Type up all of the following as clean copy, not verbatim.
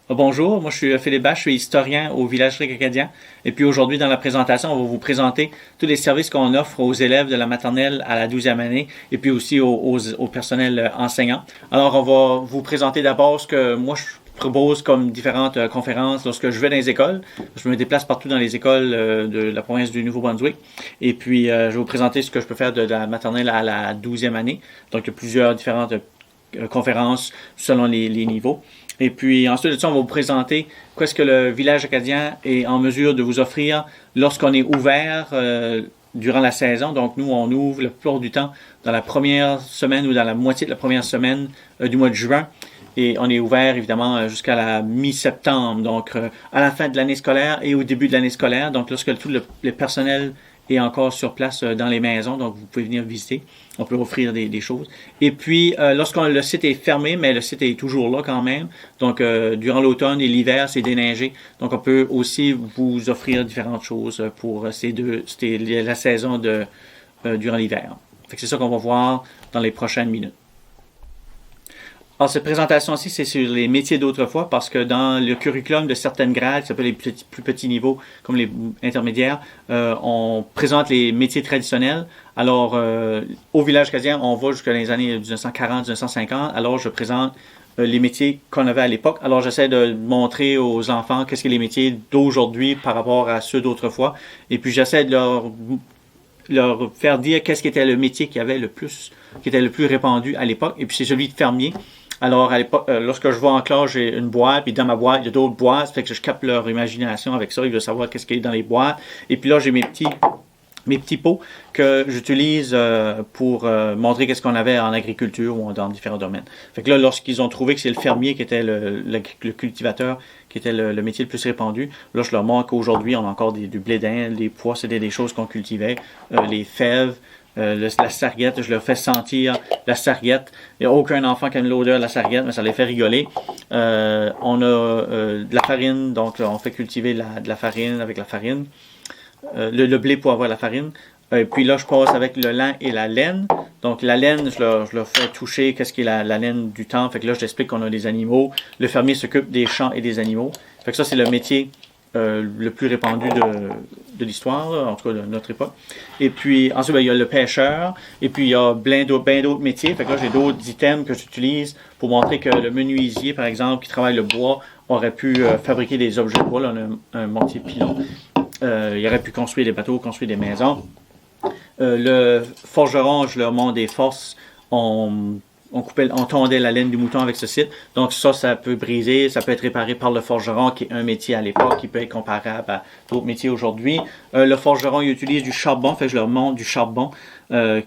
Bonjour, moi je suis Philippe Bach, je suis historien au Village Acadien. Et puis aujourd'hui dans la présentation, on va vous présenter tous les services qu'on offre aux élèves de la maternelle à la 12e année et puis aussi au personnel enseignant. Alors on va vous présenter d'abord ce que moi je propose comme différentes conférences lorsque je vais dans les écoles. Je me déplace partout dans les écoles de la province du Nouveau-Brunswick. Et puis je vais vous présenter ce que je peux faire de la maternelle à la 12e année. Donc il y a plusieurs différentes conférences selon les niveaux. Et puis ensuite de ça, on va vous présenter qu'est-ce que le village acadien est en mesure de vous offrir lorsqu'on est ouvert durant la saison. Donc nous, on ouvre la plupart du temps dans la première semaine ou dans la moitié de la première semaine du mois de juin. Et on est ouvert évidemment jusqu'à la mi-septembre, donc à la fin de l'année scolaire et au début de l'année scolaire. Donc lorsque tout le personnel est encore sur place dans les maisons, donc vous pouvez venir visiter. On peut offrir des choses. Et puis, le site est fermé, mais le site est toujours là quand même. Donc, durant l'automne et l'hiver, c'est déneigé. Donc, on peut aussi vous offrir différentes choses pour c'était la saison durant l'hiver. Fait que c'est ça qu'on va voir dans les prochaines minutes. Alors, cette présentation-ci, c'est sur les métiers d'autrefois parce que dans le curriculum de certaines grades, ça peut les plus petits niveaux comme les intermédiaires, on présente les métiers traditionnels. Alors, au village acadien, on va jusqu'à les années 1940-1950. Alors, je présente les métiers qu'on avait à l'époque. Alors, j'essaie de montrer aux enfants qu'est-ce que les métiers d'aujourd'hui par rapport à ceux d'autrefois. Et puis, j'essaie de leur faire dire qu'est-ce qui était le métier qui était le plus répandu à l'époque. Et puis, c'est celui de fermier. Alors, à l'époque, lorsque je vais en classe, j'ai une boîte, puis dans ma boîte, il y a d'autres boîtes, ça fait que je capte leur imagination avec ça, ils veulent savoir qu'est-ce qu'il y a dans les boîtes. Et puis là, j'ai mes petits pots que j'utilise pour montrer qu'est-ce qu'on avait en agriculture ou dans différents domaines. Fait que là, lorsqu'ils ont trouvé que c'est le fermier qui était le cultivateur, qui était le métier le plus répandu, là, je leur montre qu'aujourd'hui, on a encore du blé d'Inde, les pois, c'était des choses qu'on cultivait, les fèves, la sarguette, je leur fais sentir la sarguette. Il n'y a aucun enfant qui aime l'odeur de la sarguette, mais ça les fait rigoler. On a de la farine, donc là, on fait cultiver de la farine avec la farine. Le blé pour avoir la farine. Puis là, je passe avec le lin et la laine. Donc, la laine, je leur fais toucher qu'est-ce qui est la laine du temps. Fait que là, je t'explique qu'on a des animaux. Le fermier s'occupe des champs et des animaux. Fait que ça, c'est le métier le plus répandu de l'histoire, en tout cas de notre époque. Et puis, ensuite, il y a le pêcheur. Et puis, il y a bien d'autres métiers. Fait que là, j'ai d'autres items que j'utilise pour montrer que le menuisier, par exemple, qui travaille le bois, aurait pu fabriquer des objets de bois. Là, on a un mortier pilon. Il aurait pu construire des bateaux, construire des maisons. Le forgeron, je leur montre des forces. On tondait la laine du mouton avec ce site. Donc ça peut briser, ça peut être réparé par le forgeron, qui est un métier à l'époque, qui peut être comparable à d'autres métiers aujourd'hui. Le forgeron, il utilise du charbon, fait que je leur montre du charbon. Le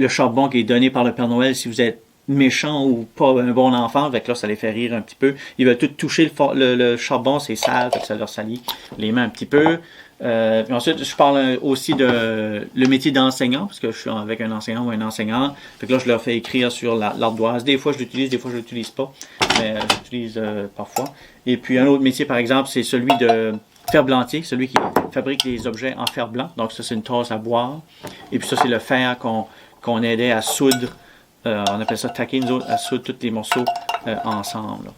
charbon qui est donné par le Père Noël si vous êtes méchant ou pas un bon enfant, fait que là, ça les fait rire un petit peu. Ils veulent tout toucher le charbon, c'est sale, fait que ça leur salit les mains un petit peu. Puis ensuite, je parle aussi de le métier d'enseignant, parce que je suis avec un enseignant ou un enseignant. Fait que là, je leur fais écrire sur l'ardoise. Des fois, je l'utilise, des fois, je l'utilise pas, mais j'utilise parfois. Et puis, un autre métier, par exemple, c'est celui de ferblantier, celui qui fabrique des objets en fer blanc. Donc, ça, c'est une tasse à boire. Et puis, ça, c'est le fer qu'on aidait à soudre. On appelle ça taquer, nous autres, à soudre tous les morceaux ensemble.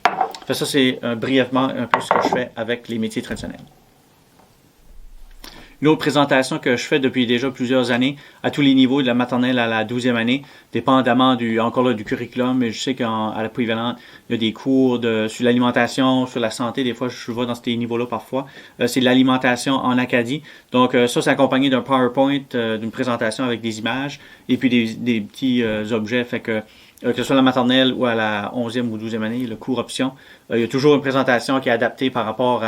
Fait ça, c'est brièvement un peu ce que je fais avec les métiers traditionnels. Une autre présentation que je fais depuis déjà plusieurs années, à tous les niveaux, de la maternelle à la 12e année, dépendamment du curriculum, mais je sais qu'à la polyvalente, il y a des cours sur l'alimentation, sur la santé, des fois je vais dans ces niveaux-là parfois. C'est de l'alimentation en Acadie. Donc ça, c'est accompagné d'un PowerPoint, d'une présentation avec des images, et puis des petits objets, fait que ce soit la maternelle ou à la 11e ou 12e année, le cours option, il y a toujours une présentation qui est adaptée par rapport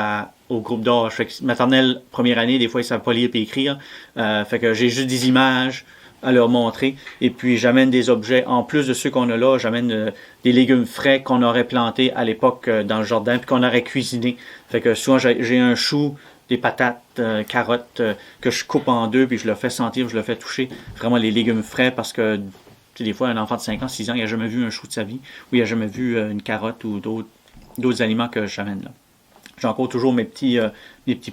au groupe d'âge. Maternelle, première année, des fois, ils ne savent pas lire et écrire. Fait que j'ai juste des images à leur montrer. Et puis, j'amène des objets, en plus de ceux qu'on a là, j'amène des légumes frais qu'on aurait plantés à l'époque dans le jardin, puis qu'on aurait cuisiné. Fait que souvent, j'ai un chou, des patates, carottes, que je coupe en deux, puis je le fais sentir, je le fais toucher. Vraiment les légumes frais, parce que des fois, un enfant de 5 ans, 6 ans, il n'a jamais vu un chou de sa vie, ou il n'a jamais vu une carotte ou d'autres aliments que j'amène là. J'ai encore toujours mes petits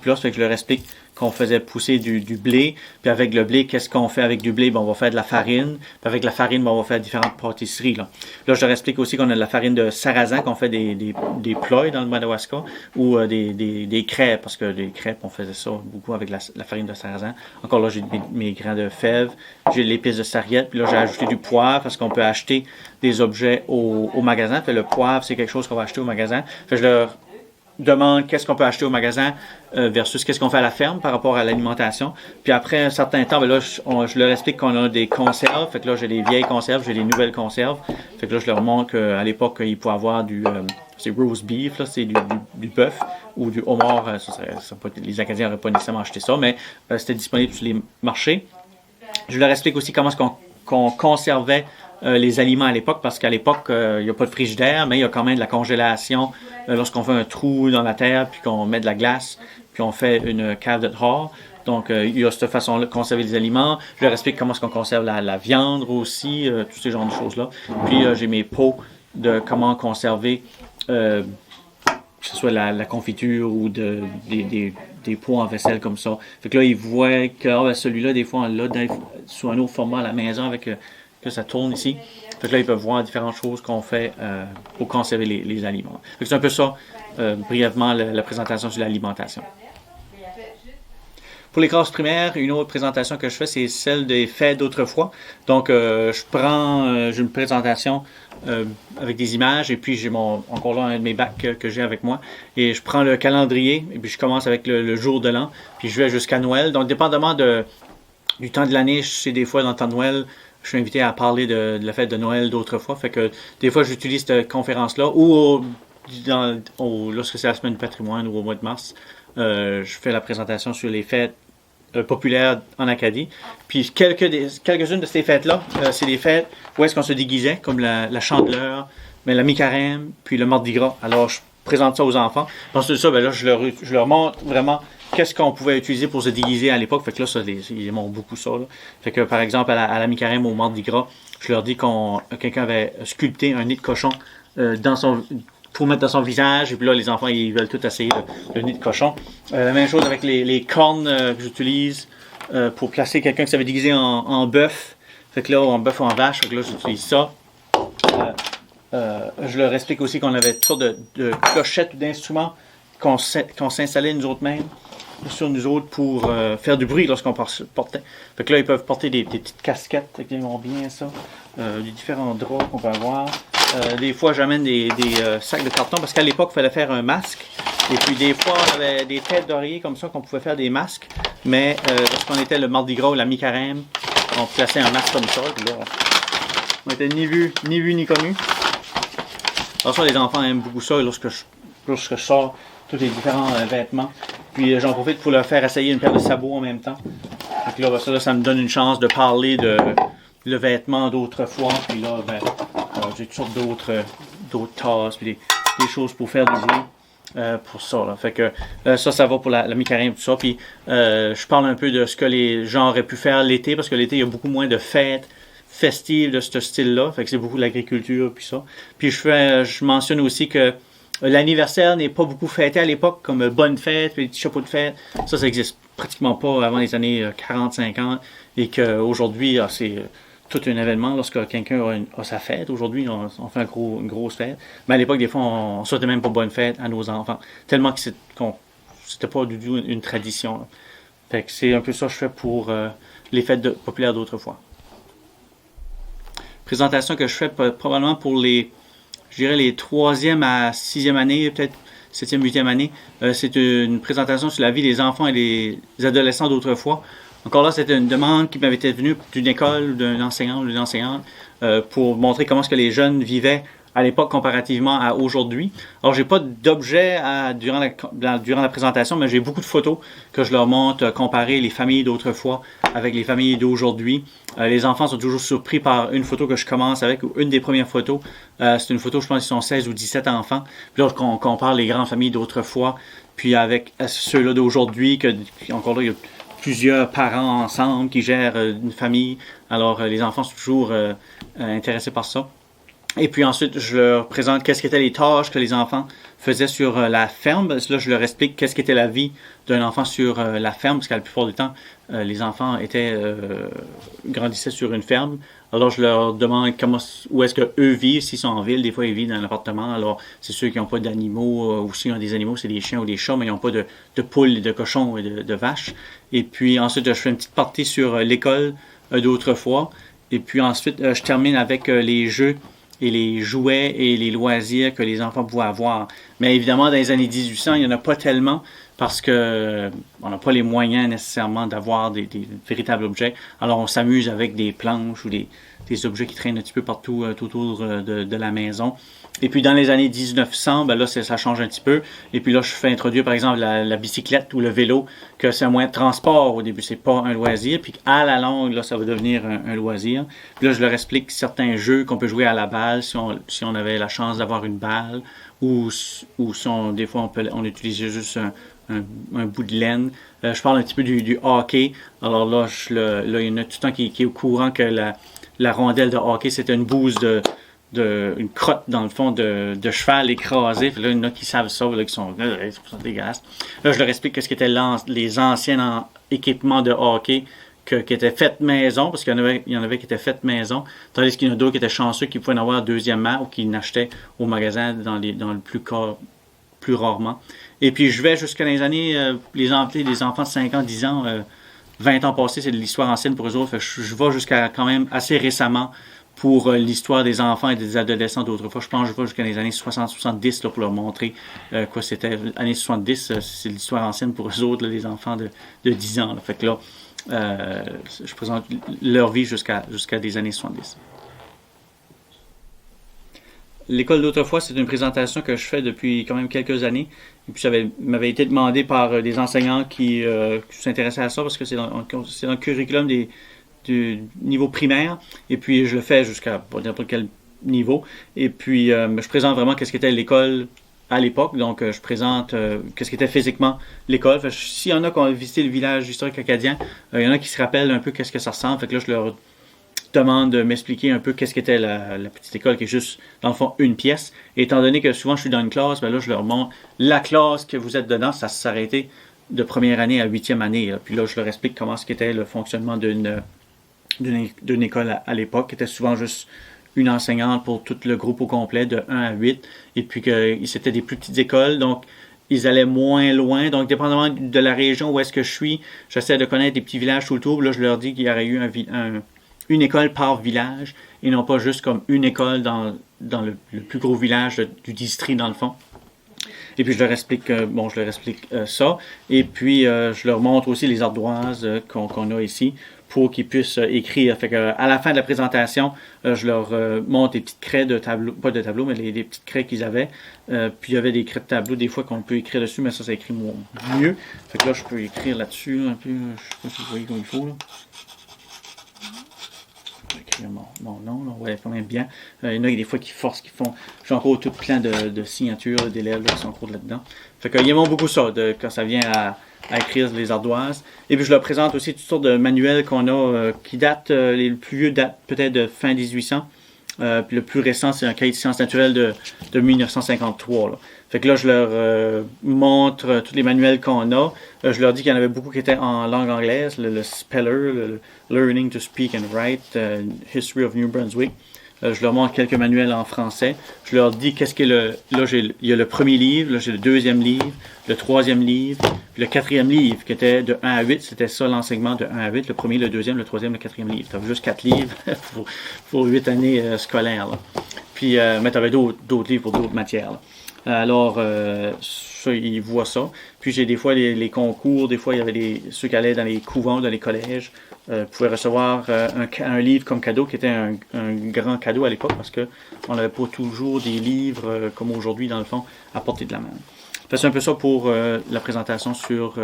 plats, ça fait que je leur explique qu'on faisait pousser du blé, puis avec le blé, qu'est-ce qu'on fait avec du blé? Ben, on va faire de la farine, puis avec la farine, ben, on va faire différentes pâtisseries. Là, je leur explique aussi qu'on a de la farine de sarrasin, qu'on fait des plats dans le Madawaska, ou des crêpes, parce que les crêpes, on faisait ça beaucoup avec la farine de sarrasin. Encore là, j'ai mes grains de fèves, j'ai l'épice de sarriette, puis là, j'ai ajouté du poivre, parce qu'on peut acheter des objets au magasin. Puis le poivre, c'est quelque chose qu'on va acheter au magasin. Fait que je leur demande qu'est-ce qu'on peut acheter au magasin versus qu'est-ce qu'on fait à la ferme par rapport à l'alimentation. Puis après un certain temps, ben là, je leur explique qu'on a des conserves. Fait que là, j'ai des vieilles conserves, j'ai des nouvelles conserves. Fait que là, je leur montre qu'à l'époque, ils pouvaient avoir c'est roast beef, là, c'est du bœuf ou du homard. Les Acadiens n'auraient pas nécessairement acheté ça, mais c'était disponible sur les marchés. Je leur explique aussi comment est-ce qu'on conservait les aliments à l'époque, parce qu'à l'époque, il n'y a pas de frigidaire, mais il y a quand même de la congélation lorsqu'on fait un trou dans la terre, puis qu'on met de la glace, puis on fait une cave de dehors. Donc, il y a cette façon-là de conserver les aliments. Je leur explique comment est-ce qu'on conserve la viande aussi, tous ces genres de choses-là. Puis, j'ai mes pots de comment conserver, que ce soit la confiture ou des pots en vaisselle comme ça. Fait que là, ils voient que celui-là, des fois, on l'a sous un autre format à la maison avec que ça tourne ici. Fait que là, ils peuvent voir différentes choses qu'on fait pour conserver les aliments. Fait que c'est un peu ça, brièvement, la présentation sur l'alimentation. Pour les classes primaires, une autre présentation que je fais, c'est celle des fêtes d'autrefois. Donc, j'ai une présentation avec des images, et puis j'ai encore là un de mes bacs que j'ai avec moi, et je prends le calendrier, et puis je commence avec le jour de l'an, puis je vais jusqu'à Noël. Donc, dépendamment du temps de l'année, je sais des fois dans le temps de Noël, je suis invité à parler de la fête de Noël d'autrefois. Fait que des fois, j'utilise cette conférence-là, ou lorsque c'est la semaine du patrimoine ou au mois de mars, je fais la présentation sur les fêtes populaires en Acadie. Puis quelques-unes de ces fêtes-là, c'est des fêtes où est-ce qu'on se déguisait, comme la Chandeleur, mais la mi-carême, puis le Mardi Gras. Alors, je présente ça aux enfants. Ensuite de ça, ben là, je leur montre vraiment qu'est-ce qu'on pouvait utiliser pour se déguiser à l'époque. Fait que là, ils aiment beaucoup ça. Là. Fait que, par exemple, à la mi-carême, au Mardi Gras, je leur dis quelqu'un avait sculpté un nez de cochon pour mettre dans son visage. Et puis là, les enfants, ils veulent tout essayer le nez de cochon. La même chose avec les cornes que j'utilise pour placer quelqu'un qui s'avait déguisé en bœuf. Fait que là, en bœuf ou en vache, fait que là, j'utilise ça. Je leur explique aussi qu'on avait toutes sortes de clochettes ou d'instruments qu'on s'installait nous autres mêmes sur nous autres pour faire du bruit lorsqu'on portait. Fait que là, ils peuvent porter des petites casquettes, qui vont bien ça, des différents draps qu'on peut avoir. Des fois, j'amène des sacs de carton, parce qu'à l'époque, il fallait faire un masque. Et puis, des fois, on avait des têtes d'oreiller comme ça qu'on pouvait faire des masques. Mais lorsqu'on était le Mardi Gras ou la mi-carême, on plaçait un masque comme ça. Puis là, on était ni vu ni connu. Alors ça, les enfants aiment beaucoup ça lorsque je sors tous les différents vêtements. Puis j'en profite pour leur faire essayer une paire de sabots en même temps. Donc là, ça me donne une chance de parler le vêtement d'autrefois. Puis là, j'ai toutes sortes d'autres tasses, puis des choses pour faire du bruit pour ça. Là. Fait que ça va pour la mi-carême, tout ça. Puis je parle un peu de ce que les gens auraient pu faire l'été, parce que l'été, il y a beaucoup moins de fêtes festives de ce style-là. Fait que c'est beaucoup l'agriculture, puis ça. Puis je mentionne aussi que l'anniversaire n'est pas beaucoup fêté à l'époque, comme bonne fête, puis les petits chapeaux de fête. Ça n'existe pratiquement pas avant les années 40-50. Et qu'aujourd'hui, c'est tout un événement lorsque quelqu'un a sa fête. Aujourd'hui, on fait une grosse fête. Mais à l'époque, des fois, on ne souhaitait même pas bonne fête à nos enfants. Tellement que c'était pas du tout une tradition. Là. Fait que c'est un peu ça que je fais pour les fêtes populaires d'autrefois. Présentation que je fais probablement pour les 3e à 6e année, peut-être 7e, 8e année. C'est une présentation sur la vie des enfants et des adolescents d'autrefois. Encore là, c'était une demande qui m'avait été venue d'une école, d'un enseignant ou d'une enseignante pour montrer comment est-ce que les jeunes vivaient à l'époque comparativement à aujourd'hui. Alors, j'ai pas d'objet durant la présentation, mais j'ai beaucoup de photos que je leur montre, comparer les familles d'autrefois avec les familles d'aujourd'hui. Les enfants sont toujours surpris par une photo que je commence avec, ou une des premières photos. C'est une photo, je pense qu'ils sont 16 ou 17 enfants. Puis là, on compare les grandes familles d'autrefois, puis avec ceux-là d'aujourd'hui, encore là, il y a plusieurs parents ensemble qui gèrent une famille. Alors, les enfants sont toujours intéressés par ça. Et puis ensuite, je leur présente qu'est-ce qu'étaient les tâches que les enfants faisaient sur la ferme. Là, je leur explique qu'est-ce qu'était la vie d'un enfant sur la ferme, parce qu'à la plupart du temps, les enfants grandissaient sur une ferme. Alors, je leur demande où est-ce qu'eux vivent, s'ils sont en ville. Des fois, ils vivent dans un appartement. Alors, c'est ceux qui n'ont pas d'animaux, ou s'ils ont des animaux, c'est des chiens ou des chats, mais ils n'ont pas de poules, de cochons et de vaches. Et puis ensuite, je fais une petite partie sur l'école d'autrefois. Et puis ensuite, je termine avec les jeux et les jouets et les loisirs que les enfants pouvaient avoir. Mais évidemment, dans les années 1800, il n'y en a pas tellement parce que on n'a pas les moyens nécessairement d'avoir des véritables objets. Alors, on s'amuse avec des planches ou des objets qui traînent un petit peu partout autour de la maison. Et puis, dans les années 1900, ben là, ça change un petit peu. Et puis là, je fais introduire, par exemple, la bicyclette ou le vélo, que c'est un moyen de transport au début, c'est pas un loisir. Puis à la longue, là, ça va devenir un loisir. Puis là, je leur explique certains jeux qu'on peut jouer à la balle si on avait la chance d'avoir une balle. Ou des fois, on utilisait juste un bout de laine. Je parle un petit peu du hockey. Alors là, il y en a tout le temps qui est au courant que la rondelle de hockey, c'était une bouse une crotte dans le fond de cheval écrasé. Là, il y en a qui savent ça, là, qui sont dégueulasses. Là, je leur explique ce qu'étaient les anciens équipements de hockey qui étaient faits maison, parce qu'il y en avait qui étaient faits maison, tandis qu'il y en a d'autres qui étaient chanceux qui pouvaient en avoir deuxièmement ou qui n'achetaient au magasin dans le plus rarement. Et puis je vais jusqu'à les années, les enfants de 5 ans, 10 ans, 20 ans passés, c'est de l'histoire ancienne pour eux autres. Fait que je vais jusqu'à quand même assez récemment pour l'histoire des enfants et des adolescents d'autrefois. Je pense que je vais jusqu'à les années 60-70 pour leur montrer quoi c'était. Années 70, c'est l'histoire ancienne pour eux autres, là, les enfants de 10 ans. Là. Fait que là, je présente leur vie jusqu'à des années 70. L'école d'autrefois, c'est une présentation que je fais depuis quand même quelques années. Et puis, ça m'avait été demandé par des enseignants qui s'intéressaient à ça parce que c'est dans le curriculum du niveau primaire. Et puis, je le fais jusqu'à n'importe quel niveau. Et puis, je présente vraiment qu'est-ce qu'était l'école à l'époque. Donc, je présente qu'est-ce qu'était physiquement l'école. S'il y en a qui ont visité le village historique acadien, il y en a qui se rappellent un peu qu'est-ce que ça ressemble. Fait que là, je leur demande de m'expliquer un peu qu'est-ce qu'était la petite école qui est juste, dans le fond, une pièce. Et étant donné que souvent je suis dans une classe, ben là, je leur montre la classe que vous êtes dedans, ça s'arrêtait de première année à huitième année. Là. Puis là, je leur explique comment c'était le fonctionnement d'une école à l'époque, qui était souvent juste une enseignante pour tout le groupe au complet, de 1 à 8. Et puis que c'était des plus petites écoles, donc ils allaient moins loin. Donc, dépendamment de la région où est-ce que je suis, j'essaie de connaître des petits villages tout autour. Là, je leur dis qu'il y aurait eu une école par village et non pas juste comme une école dans le plus gros village du district dans le fond. Et puis je leur explique ça. Et puis je leur montre aussi les ardoises qu'on a ici pour qu'ils puissent écrire. Fait que, à la fin de la présentation, je leur montre des petites craies de tableau, pas de tableau, mais les petites craies qu'ils avaient. Puis il y avait des craies de tableau des fois qu'on peut écrire dessus, mais ça écrit mieux. Fait que là, je peux écrire là-dessus un peu. Je sais pas si vous voyez comme il faut là. Mon nom, là, ouais, quand même bien. Il y en a des fois qui forcent, qui font. J'ai encore tout plein de signatures d'élèves là, qui sont encore là-dedans. Fait qu'ils aiment beaucoup ça, quand ça vient à écrire les ardoises. Et puis je leur présente aussi toutes sortes de manuels qu'on a qui datent, les plus vieux datent peut-être de fin 1800. Puis le plus récent, c'est un cahier de sciences naturelles de 1953. Là. Fait que là, je leur montre tous les manuels qu'on a. Je leur dis qu'il y en avait beaucoup qui étaient en langue anglaise, le Speller, le Learning to Speak and Write, History of New Brunswick. Je leur montre quelques manuels en français. Je leur dis qu'est-ce que il y a le premier livre, là j'ai le deuxième livre, le troisième livre, puis le quatrième livre qui était de 1 à 8. C'était ça l'enseignement de 1 à 8. Le premier, le deuxième, le troisième, le quatrième livre. Tu avais juste 4 livres pour 8 années scolaires. Là. Puis, mais tu avais d'autres livres pour d'autres matières. Là. Alors, ça, ils voient ça. Puis, j'ai des fois les concours. Des fois, il y avait ceux qui allaient dans les couvents, dans les collèges, pouvaient recevoir un livre comme cadeau, qui était un grand cadeau à l'époque, parce qu'on n'avait pas toujours des livres comme aujourd'hui, dans le fond, à portée de la main. C'est un peu ça pour la présentation sur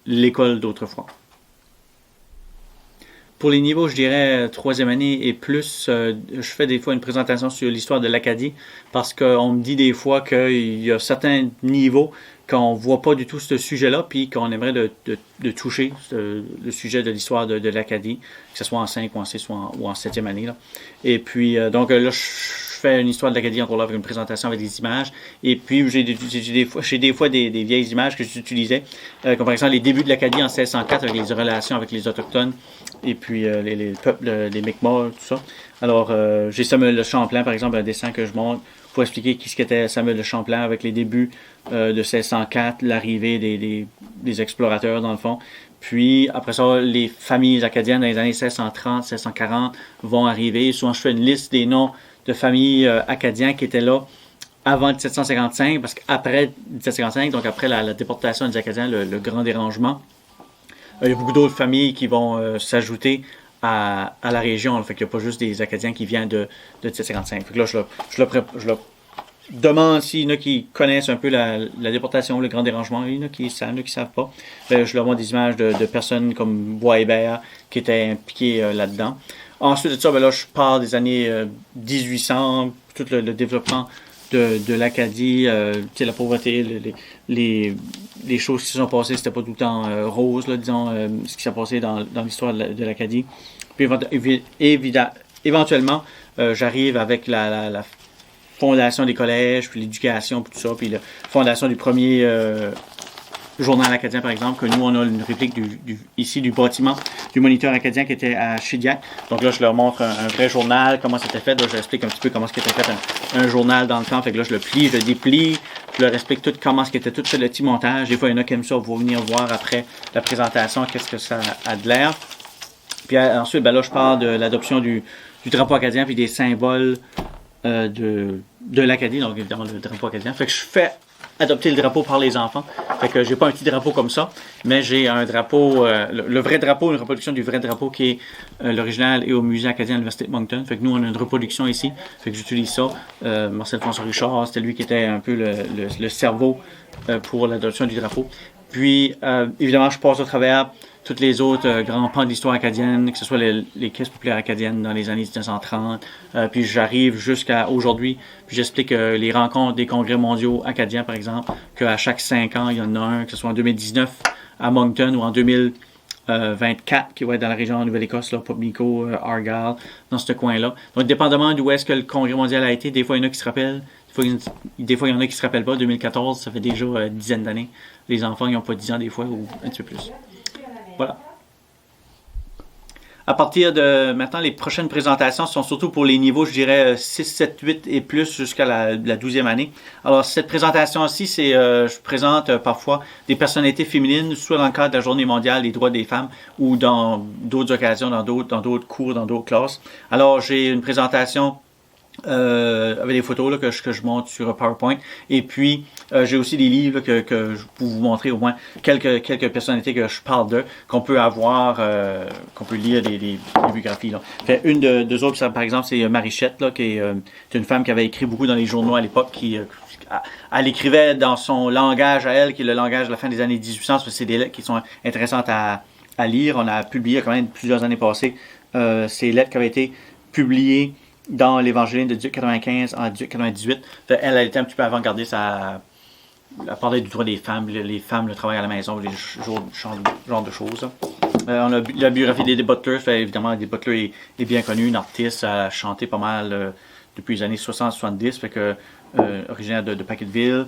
l'école d'autrefois. Pour les niveaux, je dirais troisième année et plus, je fais des fois une présentation sur l'histoire de l'Acadie parce qu'on me dit des fois qu'il y a certains niveaux qu'on ne voit pas du tout ce sujet-là, puis qu'on aimerait de toucher le sujet de l'histoire de l'Acadie, que ce soit en 5 ou en 6 ou en 7e année. Là. Et puis, donc là, je fais une histoire de l'Acadie encore là avec une présentation avec des images. Et puis, j'ai des fois des vieilles images que j'utilisais, comme par exemple les débuts de l'Acadie en 1604 avec les relations avec les Autochtones et puis les peuples, les Mi'kmaq, tout ça. Alors, j'ai Samuel de Champlain, par exemple, un dessin que je montre pour expliquer qui ce qu'était Samuel de Champlain avec les débuts de 1604, l'arrivée des explorateurs, dans le fond. Puis, après ça, les familles acadiennes dans les années 1630, 1640 vont arriver. Souvent, je fais une liste des noms de familles acadiens qui étaient là avant 1755, parce qu'après 1755, donc après la déportation des Acadiens, le grand dérangement, il y a beaucoup d'autres familles qui vont s'ajouter à la région. Là. Fait qu'il n'y a pas juste des Acadiens qui viennent de 1755. Fait que là, je le demande s'il y en a qui connaissent un peu la déportation, le grand dérangement. Il y en a qui savent, il y en a qui ne savent pas. Je leur montre des images de personnes comme Bois-Hébert qui étaient impliquées là-dedans. Ensuite de ça, là, je parle des années 1800, tout le développement de l'Acadie, la pauvreté, les choses qui se sont passées, c'était pas tout le temps rose, là, disons, ce qui s'est passé dans l'histoire de l'Acadie. Puis éventuellement, j'arrive avec la fondation des collèges, puis l'éducation, puis tout ça, puis la fondation du premier journal acadien, par exemple, que nous, on a une réplique ici du bâtiment du Moniteur acadien qui était à Shediac. Donc là, je leur montre un vrai journal, comment c'était fait. Là, je leur explique un petit peu comment c'était fait un journal dans le temps. Fait que là, je le plie, je le déplie, je leur explique tout comment c'était tout fait le petit montage. Des fois, il y en a qui aiment ça, vous venir voir après la présentation, qu'est-ce que ça a de l'air. Puis ensuite, là, je parle de l'adoption du drapeau acadien puis des symboles de l'Acadie, donc évidemment le drapeau acadien. Fait que je fais adopter le drapeau par les enfants. Fait que j'ai pas un petit drapeau comme ça, mais j'ai un drapeau, le vrai drapeau, une reproduction du vrai drapeau qui est l'original et au musée acadien de l'Université de Moncton. Fait que nous, on a une reproduction ici. Fait que j'utilise ça. Marcel François Richard, c'était lui qui était un peu le cerveau pour l'adoption du drapeau. Puis, évidemment, je passe au travers tous les autres grands pans de l'histoire acadienne, que ce soit les caisses populaires acadiennes dans les années 1930. Puis j'arrive jusqu'à aujourd'hui, puis j'explique les rencontres des congrès mondiaux acadiens, par exemple, qu'à chaque 5 ans, il y en a un, que ce soit en 2019 à Moncton ou en 2024, qui va être dans la région de Nouvelle-Écosse, là, Pubnico, Argyle, dans ce coin-là. Donc, dépendamment d'où est-ce que le congrès mondial a été, des fois, il y en a qui se rappellent, des fois, il y en a qui se rappellent pas. 2014, ça fait déjà une dizaine d'années. Les enfants, ils n'ont pas 10 ans des fois, ou un petit peu plus. Voilà. À partir de maintenant, les prochaines présentations sont surtout pour les niveaux, je dirais, 6, 7, 8 et plus jusqu'à la 12e année. Alors, cette présentation-ci, c'est, je présente parfois des personnalités féminines, soit dans le cadre de la Journée mondiale des droits des femmes ou dans d'autres occasions, dans d'autres cours, dans d'autres classes. Alors, j'ai une présentation avec des photos là, que je montre sur PowerPoint. Et puis, j'ai aussi des livres là, que je peux vous montrer au moins quelques personnalités que je parle d'eux, qu'on peut avoir, qu'on peut lire des biographies. Là. Fait, une de deux autres, par exemple, c'est Marichette, là, qui est une femme qui avait écrit beaucoup dans les journaux à l'époque, qui elle écrivait dans son langage à elle, qui est le langage de la fin des années 1800. C'est des lettres qui sont intéressantes à lire. On a publié quand même plusieurs années passées ces lettres qui avaient été publiées dans l'Évangile de 1895 en 1898. Elle était un petit peu avant-gardiste à parler du droit des femmes, les femmes, le travail à la maison, les genre de choses. On a la biographie d'Eddie Butler. Évidemment, Eddie Butler est bien connu, une artiste, elle a chanté pas mal depuis les années 60-70, fait que originaire de Packetteville.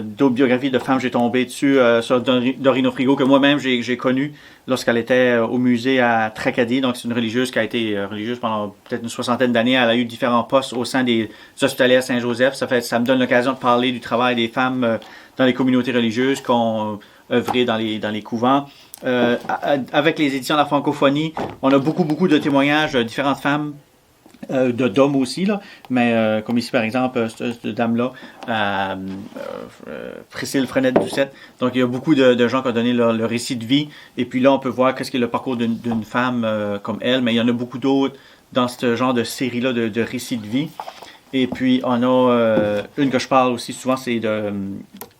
D'autres biographies de femmes, j'ai tombé dessus sur Dorino Frigo, que moi-même j'ai connue lorsqu'elle était au musée à Tracadie. Donc c'est une religieuse qui a été religieuse pendant peut-être une soixantaine d'années. Elle a eu différents postes au sein des hospitalières Saint-Joseph. Ça me donne l'occasion de parler du travail des femmes dans les communautés religieuses qui ont œuvré dans les couvents. Avec les éditions de la francophonie, on a beaucoup de témoignages de différentes femmes, d'hommes aussi, là, mais comme ici par exemple, cette dame-là, Priscille Frenette-Doucette. Donc il y a beaucoup de gens qui ont donné leur récit de vie, et puis là on peut voir qu'est-ce qu'est le parcours d'une femme comme elle, mais il y en a beaucoup d'autres dans ce genre de série-là de récits de vie. Et puis on a une que je parle aussi souvent, c'est de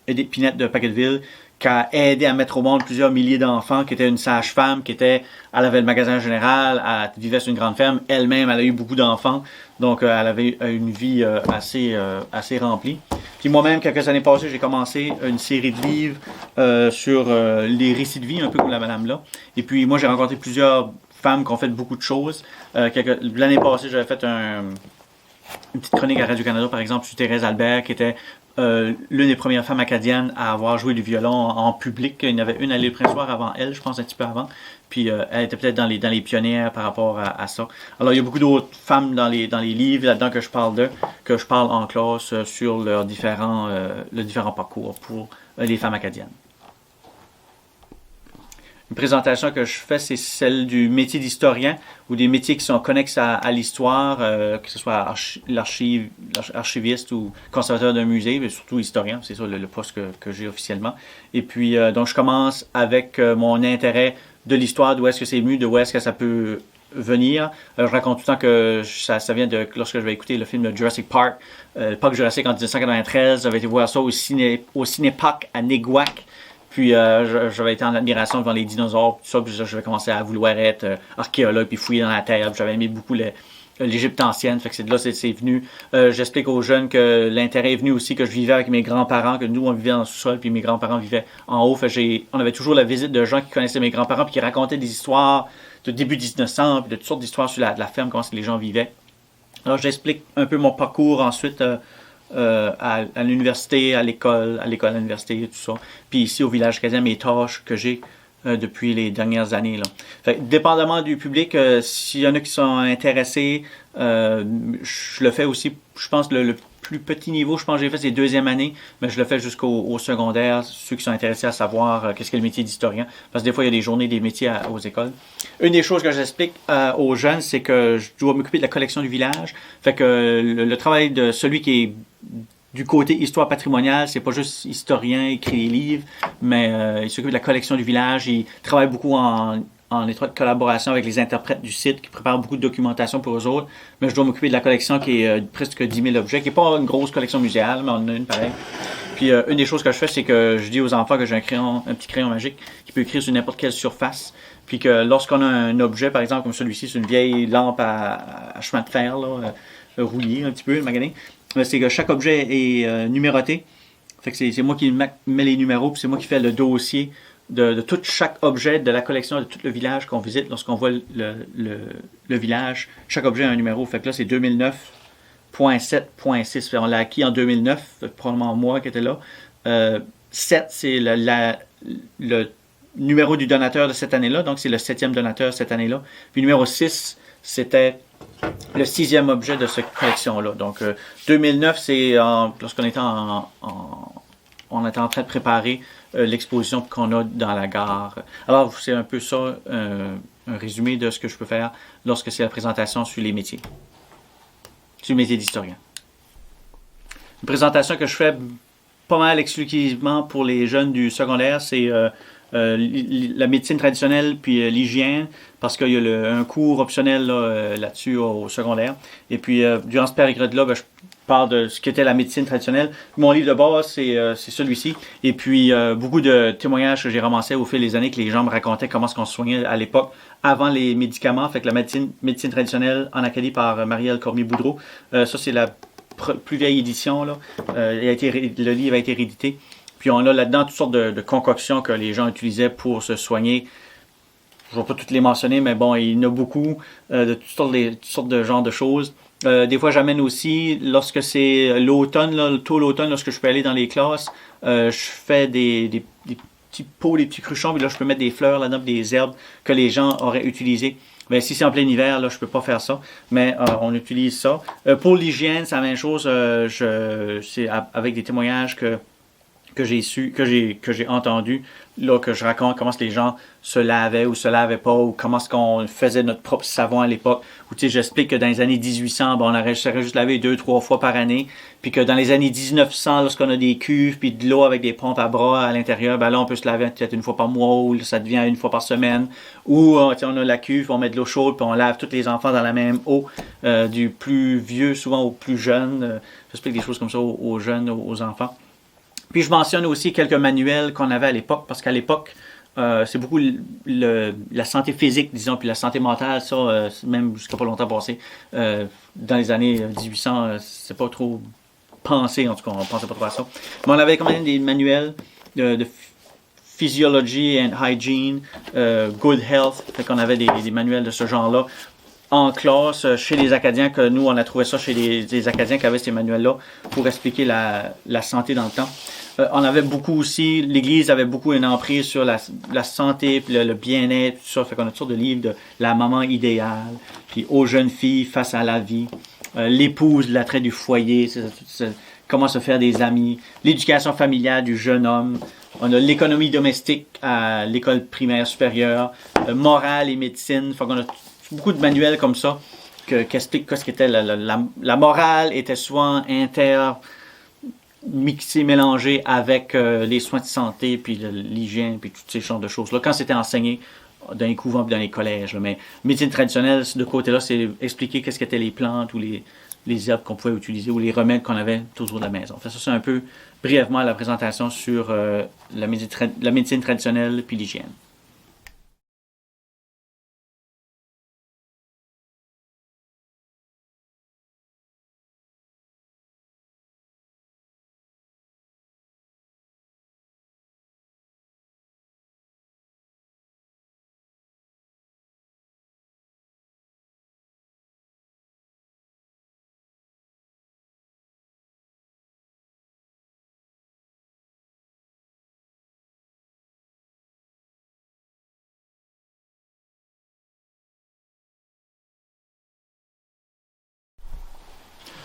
Edith Pinette de Packetteville, qui a aidé à mettre au monde plusieurs milliers d'enfants, qui était une sage-femme, elle avait le magasin général, elle vivait sur une grande ferme, elle-même, elle a eu beaucoup d'enfants, donc elle avait une vie assez remplie. Puis moi-même, quelques années passées, j'ai commencé une série de livres sur les récits de vie, un peu comme la madame-là. Et puis moi, j'ai rencontré plusieurs femmes qui ont fait beaucoup de choses. L'année passée, j'avais fait une petite chronique à Radio-Canada, par exemple, sur Thérèse Albert, qui était l'une des premières femmes acadiennes à avoir joué du violon en public. Il y en avait une à l'île Prince-Édouard avant elle, je pense, un petit peu avant. Puis elle était peut-être dans les pionnières par rapport à ça. Alors, il y a beaucoup d'autres femmes dans les livres là-dedans que je parle en classe sur leurs différents parcours pour les femmes acadiennes. Une présentation que je fais, c'est celle du métier d'historien ou des métiers qui sont connexes à l'histoire, que ce soit archiviste ou conservateur d'un musée, mais surtout historien, c'est ça le poste que j'ai officiellement. Et puis, donc, je commence avec mon intérêt de l'histoire, d'où est-ce que c'est venu, d'où est-ce que ça peut venir. Je raconte tout le temps que ça vient de lorsque je vais écouter le film de Jurassic Park, le parc Jurassic en 1993, j'avais été voir ça au Cinéparc à Néguac. Puis j'avais été en admiration devant les dinosaures, tout ça, puis je vais commencer à vouloir être archéologue, puis fouiller dans la terre. Puis j'avais aimé beaucoup l'Égypte ancienne, fait que c'est de là c'est venu. J'explique aux jeunes que l'intérêt est venu aussi que je vivais avec mes grands-parents, que nous on vivait dans le sous-sol, puis mes grands-parents vivaient en haut. Fait que on avait toujours la visite de gens qui connaissaient mes grands-parents, puis qui racontaient des histoires de début 1900, puis de toutes sortes d'histoires sur la ferme, comment les gens vivaient. Alors j'explique un peu mon parcours ensuite. À l'université, à l'école, à l'université, tout ça. Puis ici au village acadien, mes tâches que j'ai depuis les dernières années. Là. Fait, dépendamment du public, s'il y en a qui sont intéressés, je le fais aussi, je pense, le plus petit niveau, je pense que j'ai fait c'est deuxième année, mais je le fais jusqu'au secondaire, ceux qui sont intéressés à savoir qu'est-ce qu'est le métier d'historien. Parce que des fois, il y a des journées des métiers aux écoles. Une des choses que j'explique aux jeunes, c'est que je dois m'occuper de la collection du village. Fait que le travail de celui qui est du côté histoire patrimoniale, c'est pas juste historien, écrit des livres, mais il s'occupe de la collection du village. Il travaille beaucoup en étroite collaboration avec les interprètes du site qui préparent beaucoup de documentation pour eux autres. Mais je dois m'occuper de la collection qui est presque 10 000 objets, qui n'est pas une grosse collection muséale, mais on en a une pareille. Puis une des choses que je fais, c'est que je dis aux enfants que j'ai un petit crayon magique qui peut écrire sur n'importe quelle surface. Puis que lorsqu'on a un objet, par exemple comme celui-ci, c'est une vieille lampe à chemin de fer, là, rouillée un petit peu, maganée, c'est que chaque objet est numéroté. Fait que c'est moi qui mets les numéros, puis c'est moi qui fais le dossier de tout chaque objet de la collection de tout le village qu'on visite. Lorsqu'on voit le village, chaque objet a un numéro. Fait que là, c'est 2009.7.6. On l'a acquis en 2009, probablement moi qui était là. 7, c'est le numéro du donateur de cette année-là, donc c'est le 7e donateur cette année-là. Puis numéro 6, c'était le 6e objet de cette collection-là. Donc 2009, c'est lorsqu'on était on était en train de préparer l'exposition qu'on a dans la gare. Alors, c'est un peu ça, un résumé de ce que je peux faire lorsque c'est la présentation sur les métiers. Sur le métier d'historien. Une présentation que je fais pas mal exclusivement pour les jeunes du secondaire, c'est la médecine traditionnelle puis l'hygiène, parce qu'il y a un cours optionnel là-dessus au secondaire. Et puis, durant cette période-là, je parle de ce qu'était la médecine traditionnelle. Mon livre de base, c'est celui-ci. Et puis, beaucoup de témoignages que j'ai ramassés au fil des années, que les gens me racontaient comment est-ce qu'on se soignait à l'époque, avant les médicaments. Fait que la médecine traditionnelle en Acadie par Marielle Cormier-Boudreau. Ça, c'est la plus vieille édition. Là. Le livre a été réédité. Puis on a là-dedans toutes sortes de concoctions que les gens utilisaient pour se soigner. Je ne vais pas toutes les mentionner, mais bon, il y en a beaucoup de toutes sortes de genres de choses. Des fois, j'amène aussi, lorsque c'est l'automne, tôt l'automne, lorsque je peux aller dans les classes, je fais des petits pots, des petits cruchons, puis là, je peux mettre des fleurs là-dedans, des herbes que les gens auraient utilisées. Ben, si c'est en plein hiver, là, je peux pas faire ça, mais on utilise ça. Pour l'hygiène, c'est la même chose. C'est avec des témoignages que j'ai entendu, là, que je raconte comment les gens se lavaient ou se lavaient pas, ou comment est-ce qu'on faisait notre propre savon à l'époque. Ou tu sais, j'explique que dans les années 1800, on aurait juste lavé 2-3 fois par année, puis que dans les années 1900, lorsqu'on a des cuves, puis de l'eau avec des pompes à bras à l'intérieur, ben là, on peut se laver peut-être une fois par mois, ou ça devient une fois par semaine. Ou, on a la cuve, on met de l'eau chaude, puis on lave tous les enfants dans la même eau, du plus vieux souvent au plus jeune. J'explique des choses comme ça aux jeunes, aux enfants. Puis je mentionne aussi quelques manuels qu'on avait à l'époque, parce qu'à l'époque, c'est beaucoup la santé physique, disons, puis la santé mentale, ça, même jusqu'à pas longtemps passé. Dans les années 1800, c'est pas trop pensé, en tout cas, on pensait pas trop à ça. Mais on avait quand même des manuels de Physiology and Hygiene, Good Health, fait qu'on avait des manuels de ce genre-là. en classe chez les Acadiens, que nous, on a trouvé ça chez les Acadiens qui avaient ces manuels-là pour expliquer la santé dans le temps. On avait beaucoup aussi, l'Église avait beaucoup une emprise sur la santé, puis le bien-être, tout ça. Fait qu'on a toutes sortes de livres de la maman idéale, puis aux jeunes filles face à la vie, l'épouse, l'attrait du foyer, comment se faire des amis, l'éducation familiale du jeune homme. On a l'économie domestique à l'école primaire supérieure, morale et médecine. Fait qu'on a beaucoup de manuels comme ça qui expliquent ce qu'était la morale était souvent mixé, mélangé avec les soins de santé, puis l'hygiène, puis toutes ces genres de choses-là. Quand c'était enseigné dans les couvents, puis dans les collèges. Là. Mais médecine traditionnelle, de côté-là, c'est expliquer qu'est-ce qu'étaient les plantes ou les herbes qu'on pouvait utiliser ou les remèdes qu'on avait autour de la maison. Fait, ça, c'est un peu brièvement la présentation sur la médecine traditionnelle puis l'hygiène.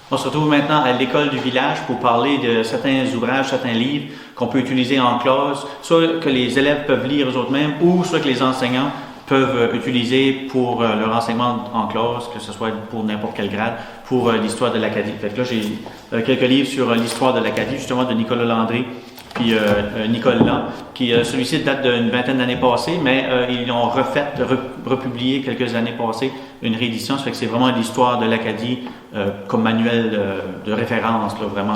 On se retrouve maintenant à l'école du village pour parler de certains ouvrages, certains livres qu'on peut utiliser en classe, soit que les élèves peuvent lire eux-mêmes ou soit que les enseignants peuvent utiliser pour leur enseignement en classe, que ce soit pour n'importe quel grade, pour l'histoire de l'Acadie. Fait que là, j'ai quelques livres sur l'histoire de l'Acadie, justement de Nicolas Landry, puis Nicolas, qui celui-ci date d'une vingtaine d'années passées, mais ils l'ont republié quelques années passées, une réédition, ça fait que c'est vraiment l'histoire de l'Acadie comme manuel de référence, là, vraiment,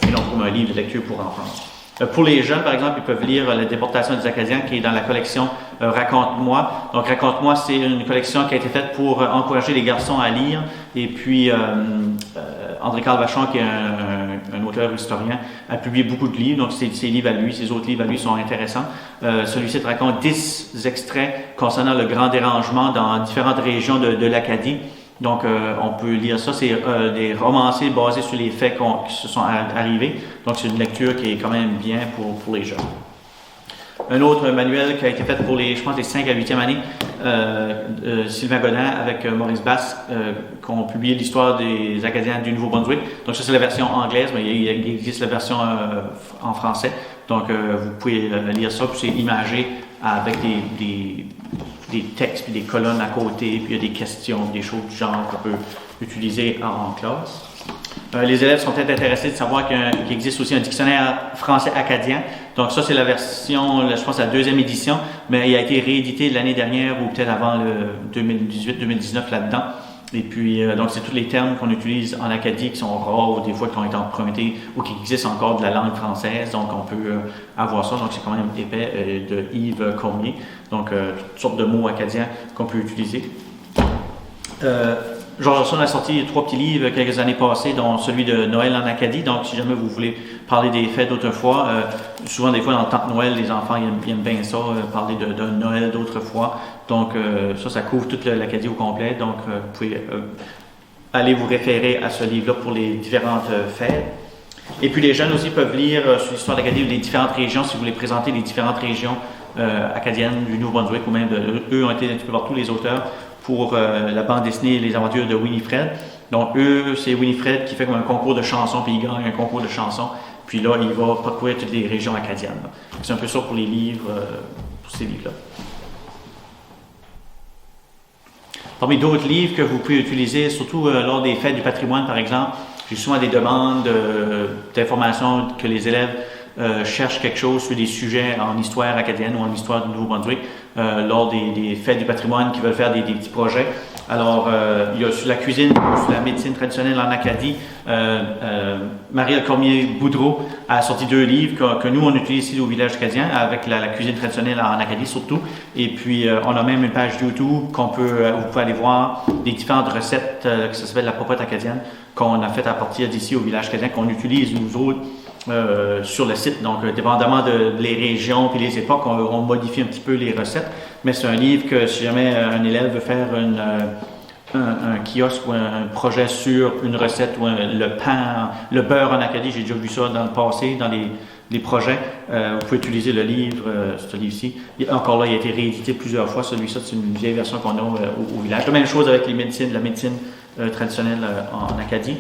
et non comme un livre de lecture pour enfants. Pour les jeunes, par exemple, ils peuvent lire La déportation des Acadiens, qui est dans la collection Raconte-moi. Donc, Raconte-moi, c'est une collection qui a été faite pour encourager les garçons à lire. Et puis, André-Carl Vachon, qui est un auteur historien, a publié beaucoup de livres. Donc, ses livres à lui, ses autres livres à lui sont intéressants. Celui-ci te raconte 10 extraits concernant le grand dérangement dans différentes régions de l'Acadie. Donc, on peut lire ça. C'est des romanciers basés sur les faits qui se sont arrivés. Donc, c'est une lecture qui est quand même bien pour les jeunes. Un autre manuel qui a été fait pour je pense, les 5 à 8e années, Sylvain Godin avec Maurice Basse, qui ont publié l'histoire des Acadiens du Nouveau-Brunswick. Donc, ça, c'est la version anglaise, mais il existe la version en français. Donc, vous pouvez lire ça, puis c'est imagé avec des textes, puis des colonnes à côté, puis il y a des questions, des choses du genre qu'on peut utiliser en classe. Les élèves sont peut-être intéressés de savoir qu'il existe aussi un dictionnaire français acadien. Donc ça, c'est la version, je pense, la 2e édition, mais il a été réédité l'année dernière ou peut-être avant le 2018-2019 là-dedans. Et puis, donc, c'est tous les termes qu'on utilise en Acadie qui sont rares ou des fois qui ont été empruntés ou qui existent encore de la langue française. Donc, on peut avoir ça. Donc, c'est quand même épais de Yves Cormier. Donc, toutes sortes de mots acadiens qu'on peut utiliser. Georges Orson a sorti 3 petits livres quelques années passées, dont celui de Noël en Acadie. Donc, si jamais vous voulez parler des fêtes d'autrefois, souvent des fois dans le temps de Noël, les enfants ils aiment bien ça, parler de Noël d'autrefois. Donc, ça couvre toute l'Acadie au complet. Donc, vous pouvez aller vous référer à ce livre-là pour les différentes fêtes. Et puis, les jeunes aussi peuvent lire sur l'histoire de l'Acadie des différentes régions, si vous voulez présenter les différentes régions acadiennes du Nouveau-Brunswick ou même eux ont été inspirés par tous les auteurs pour la bande dessinée Les aventures de Winifred. Donc, c'est Winifred qui fait comme un concours de chansons, puis il gagne un concours de chansons. Puis là, il va parcourir toutes les régions acadiennes. C'est un peu ça pour les livres, pour ces livres-là. Parmi d'autres livres que vous pouvez utiliser, surtout lors des fêtes du patrimoine, par exemple, j'ai souvent des demandes d'informations que les élèves cherchent quelque chose sur des sujets en histoire acadienne ou en histoire du Nouveau-Brunswick lors des fêtes du patrimoine qui veulent faire des petits projets. Alors, il y a sur la cuisine, sur la médecine traditionnelle en Acadie, Marielle Cormier-Boudreau a sorti 2 livres que nous, on utilise ici au village acadien avec la cuisine traditionnelle en Acadie surtout. Et puis, on a même une page YouTube vous pouvez aller voir des différentes recettes qui s'appelle la popote acadienne qu'on a faites à partir d'ici au village acadien, qu'on utilise nous autres sur le site. Donc, dépendamment des régions et les époques, on modifie un petit peu les recettes. Mais c'est un livre que si jamais un élève veut faire un kiosque ou un projet sur une recette ou le pain, le beurre en Acadie. J'ai déjà vu ça dans le passé, dans les projets. Vous pouvez utiliser le livre, ce livre-ci. Encore là, il a été réédité plusieurs fois. Celui-ci, c'est une vieille version qu'on a au village. La même chose avec la médecine traditionnelle en Acadie.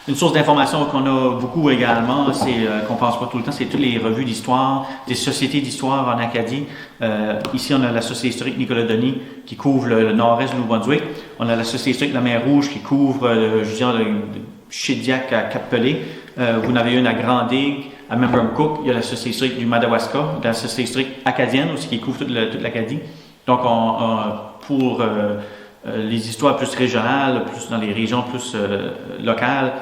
Une source d'information qu'on a beaucoup également, c'est qu'on pense pas tout le temps, c'est toutes les revues d'histoire, des sociétés d'histoire en Acadie. Ici, on a la Société historique Nicolas Denis qui couvre le nord-est du Nouveau-Brunswick. On a la Société historique de la Mer Rouge qui couvre, de Shediac à Cap-Pelé. Vous en avez une à Grand-Digue, à Memramcook. Il y a la Société historique du Madawaska, la Société historique acadienne aussi qui couvre toute l'Acadie. Donc, pour les histoires plus régionales, plus dans les régions plus locales,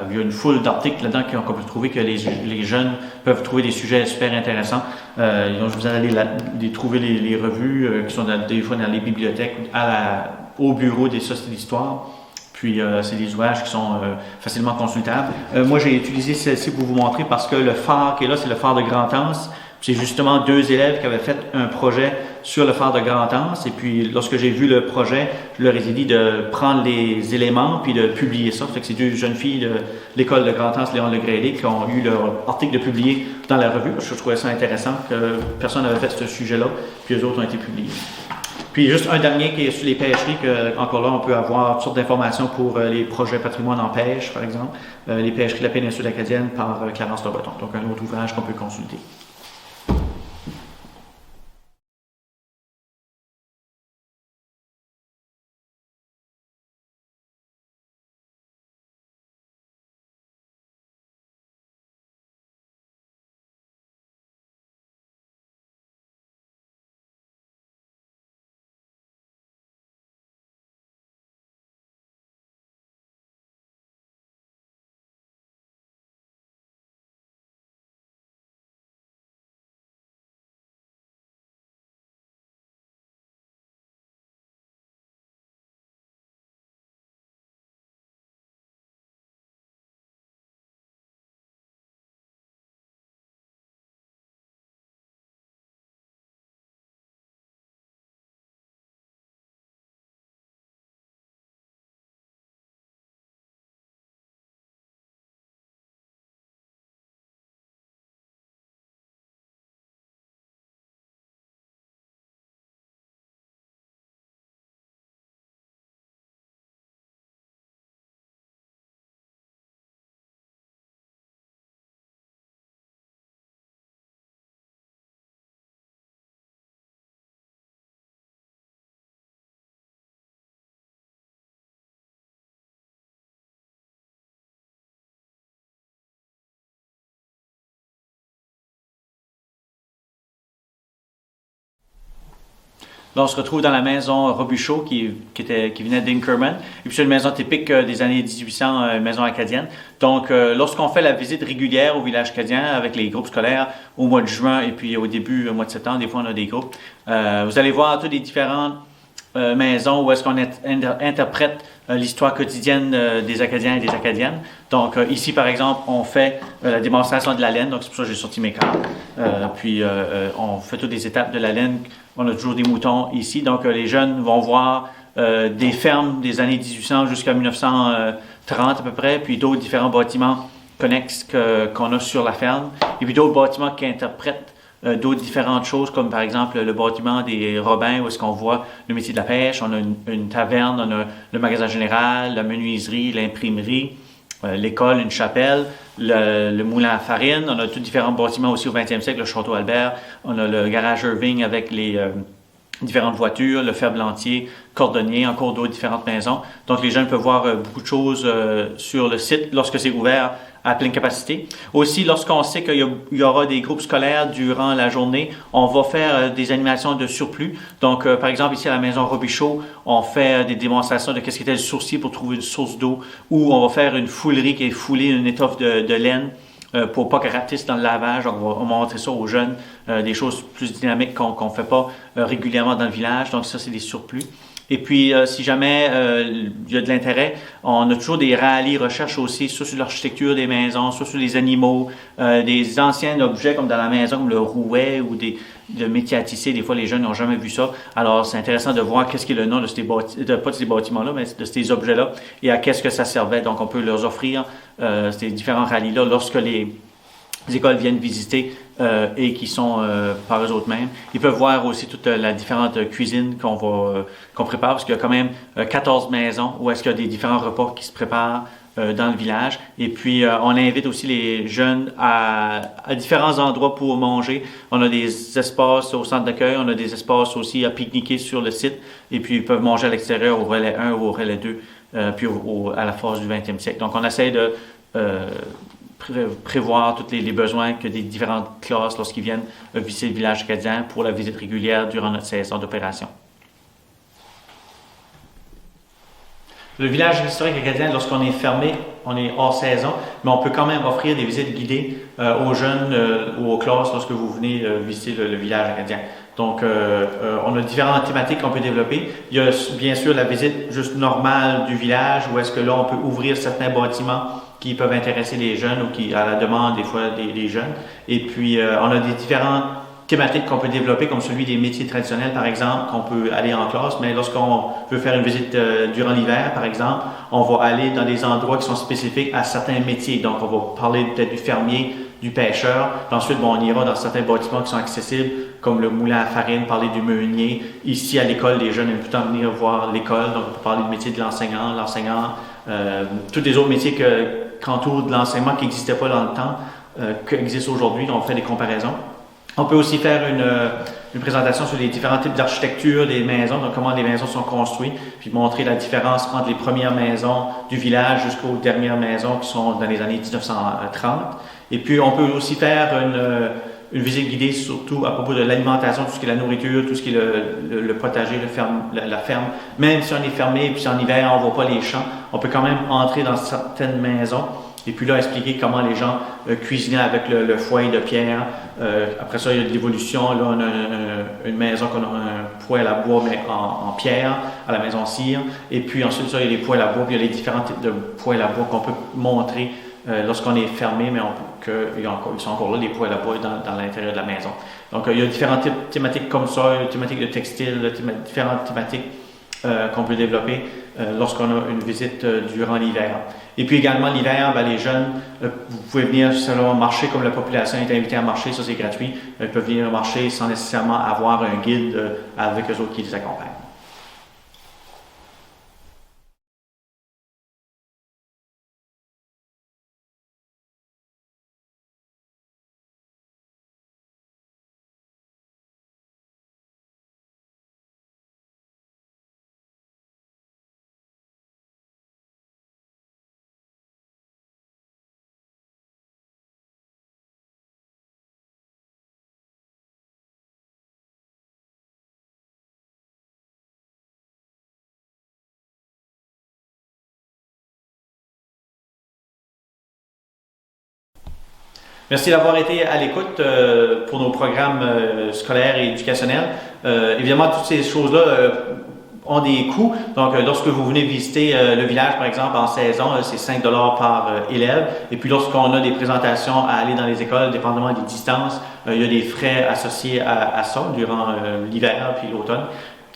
il y a une foule d'articles là-dedans qu'on peut trouver que les jeunes peuvent trouver des sujets super intéressants. Je vous allez trouver les revues qui sont des fois dans les bibliothèques au bureau des sociétés d'histoire. Puis, c'est des ouvrages qui sont facilement consultables. Moi, j'ai utilisé celle-ci pour vous montrer parce que le phare qui est là, c'est le phare de Grand-Anse. C'est justement 2 élèves qui avaient fait un projet sur le phare de Grand-Anse. Et puis, lorsque j'ai vu le projet, je leur ai dit de prendre les éléments puis de publier ça. Fait que c'est 2 jeunes filles de l'école de Grand-Anse, Léon Legrélé, qui ont eu leur article de publier dans la revue. Parce que je trouvais ça intéressant que personne n'avait fait ce sujet-là. Puis, eux autres ont été publiés. Puis, juste un dernier qui est sur les pêcheries, que encore là, on peut avoir toutes sortes d'informations pour les projets patrimoine en pêche, par exemple. Les pêcheries de la péninsule acadienne par Clarence Loreton. Donc, un autre ouvrage qu'on peut consulter. Là, on se retrouve dans la maison Robuchot qui venait d'Inkerman. Et puis, c'est une maison typique des années 1800, maison acadienne. Donc, lorsqu'on fait la visite régulière au village acadien avec les groupes scolaires au mois de juin et puis au début, au mois de septembre, des fois, on a des groupes. Vous allez voir toutes les différentes maisons où est-ce qu'on interprète l'histoire quotidienne des Acadiens et des Acadiennes. Donc, ici, par exemple, on fait la démonstration de la laine. Donc, c'est pour ça que j'ai sorti mes cartes. Puis, on fait toutes les étapes de la laine. On a toujours des moutons ici. Donc, les jeunes vont voir des fermes des années 1800 jusqu'à 1930 à peu près, puis d'autres différents bâtiments connexes qu'on a sur la ferme. Et puis d'autres bâtiments qui interprètent d'autres différentes choses, comme par exemple le bâtiment des Robins, où est-ce qu'on voit le métier de la pêche. On a une taverne, on a le magasin général, la menuiserie, l'imprimerie, l'école, une chapelle, le moulin à farine. On a tous différents bâtiments aussi au 20e siècle, le château Albert. On a le garage Irving avec les différentes voitures, le ferblantier, cordonnier, encore d'autres différentes maisons. Donc, les jeunes peuvent voir beaucoup de choses sur le site lorsque c'est ouvert à pleine capacité. Aussi, lorsqu'on sait qu'il y aura des groupes scolaires durant la journée, on va faire des animations de surplus. Donc, par exemple, ici à la maison Robichaud, on fait des démonstrations de qu'est-ce qu'était le sourcier pour trouver une source d'eau, ou on va faire une foulerie qui est foulée, une étoffe de laine pour pas qu'elle ratisse dans le lavage. Donc, on va montrer ça aux jeunes, des choses plus dynamiques qu'on ne fait pas régulièrement dans le village. Donc, ça, c'est des surplus. Et puis, si jamais il y a de l'intérêt, on a toujours des rallyes recherches aussi, soit sur l'architecture des maisons, soit sur les animaux, des anciens objets comme dans la maison, comme le rouet ou de métiers à tisser. Des fois, les jeunes n'ont jamais vu ça. Alors, c'est intéressant de voir qu'est-ce qui est le nom de pas de ces bâtiments-là, mais de ces objets-là et à qu'est-ce que ça servait. Donc, on peut leur offrir ces différents rallyes-là lorsque les écoles viennent visiter et qui sont par eux autres mêmes. Ils peuvent voir aussi toute la différente cuisine qu'on prépare, parce qu'il y a quand même 14 maisons où est-ce qu'il y a des différents repas qui se préparent dans le village. Et puis, on invite aussi les jeunes à différents endroits pour manger. On a des espaces au centre d'accueil, on a des espaces aussi à pique-niquer sur le site. Et puis, ils peuvent manger à l'extérieur au relais 1 ou au relais 2, puis à la force du 20e siècle. Donc, on essaie de prévoir tous les besoins que des différentes classes lorsqu'ils viennent visiter le village acadien pour la visite régulière durant notre saison d'opération. Le village historique acadien, lorsqu'on est fermé, on est hors saison, mais on peut quand même offrir des visites guidées aux jeunes ou aux classes lorsque vous venez visiter le village acadien. Donc, on a différentes thématiques qu'on peut développer. Il y a bien sûr la visite juste normale du village, où est-ce que là, on peut ouvrir certains bâtiments qui peuvent intéresser les jeunes ou qui, à la demande des fois des jeunes. Et puis, on a des différentes thématiques qu'on peut développer, comme celui des métiers traditionnels, par exemple, qu'on peut aller en classe, mais lorsqu'on veut faire une visite durant l'hiver, par exemple, on va aller dans des endroits qui sont spécifiques à certains métiers. Donc, on va parler peut-être du fermier, du pêcheur. Puis ensuite, bon, on ira dans certains bâtiments qui sont accessibles, comme le moulin à farine, parler du meunier. Ici, à l'école, les jeunes aiment tout le temps venir voir l'école, donc on peut parler du métier de l'enseignant, tous les autres métiers qu'entourent de l'enseignement qui n'existaient pas dans le temps, qui existent aujourd'hui, donc on fait des comparaisons. On peut aussi faire une présentation sur les différents types d'architecture des maisons, donc comment les maisons sont construites, puis montrer la différence entre les premières maisons du village jusqu'aux dernières maisons qui sont dans les années 1930. Et puis, on peut aussi faire une visite guidée surtout à propos de l'alimentation, tout ce qui est la nourriture, tout ce qui est le potager, la ferme. Même si on est fermé, puis en hiver, on ne voit pas les champs, on peut quand même entrer dans certaines maisons. Et puis là, expliquer comment les gens cuisinaient avec le foyer de pierre. Après ça, il y a de l'évolution. Là, on a une maison qu'on a un poêle à bois, mais en pierre, à la maison cire. Et puis ensuite, ça, il y a les poêles à bois, puis il y a les différents types de poêles à bois qu'on peut montrer lorsqu'on est fermé, mais ils sont encore là, les poêles à bois dans l'intérieur de la maison. Donc, il y a différentes thématiques comme ça, thématiques de textile, différentes thématiques qu'on peut développer lorsqu'on a une visite durant l'hiver. Et puis également l'hiver, les jeunes, vous pouvez venir seulement marcher comme la population est invitée à marcher, ça c'est gratuit. Ils peuvent venir marcher sans nécessairement avoir un guide avec eux autres qui les accompagnent. Merci d'avoir été à l'écoute pour nos programmes scolaires et éducationnels. Évidemment, toutes ces choses-là ont des coûts. Donc, lorsque vous venez visiter le village, par exemple, en saison, c'est 5 par élève. Et puis, lorsqu'on a des présentations à aller dans les écoles, dépendamment des distances, il y a des frais associés à ça durant l'hiver puis l'automne.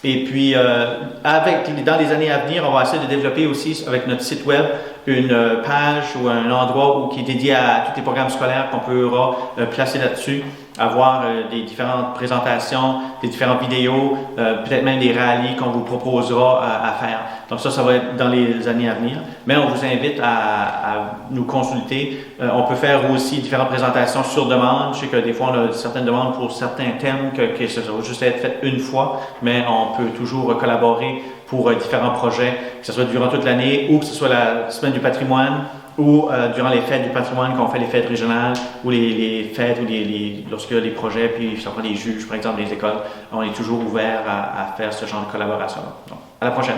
Et puis, dans les années à venir, on va essayer de développer aussi avec notre site web une page ou un endroit qui est dédié à tous les programmes scolaires qu'on pourra placer là-dessus, avoir des différentes présentations, des différentes vidéos, peut-être même des rallyes qu'on vous proposera à faire. Donc ça va être dans les années à venir. Mais on vous invite à nous consulter. On peut faire aussi différentes présentations sur demande. Je sais que des fois, on a certaines demandes pour certains thèmes que ça va juste être fait une fois, mais on peut toujours collaborer pour différents projets, que ce soit durant toute l'année ou que ce soit la semaine du patrimoine ou durant les fêtes du patrimoine, quand on fait les fêtes régionales ou les fêtes ou lorsqu'il y a des projets, puis ça prend des juges, par exemple, des écoles, on est toujours ouvert à faire ce genre de collaboration. Donc, à la prochaine.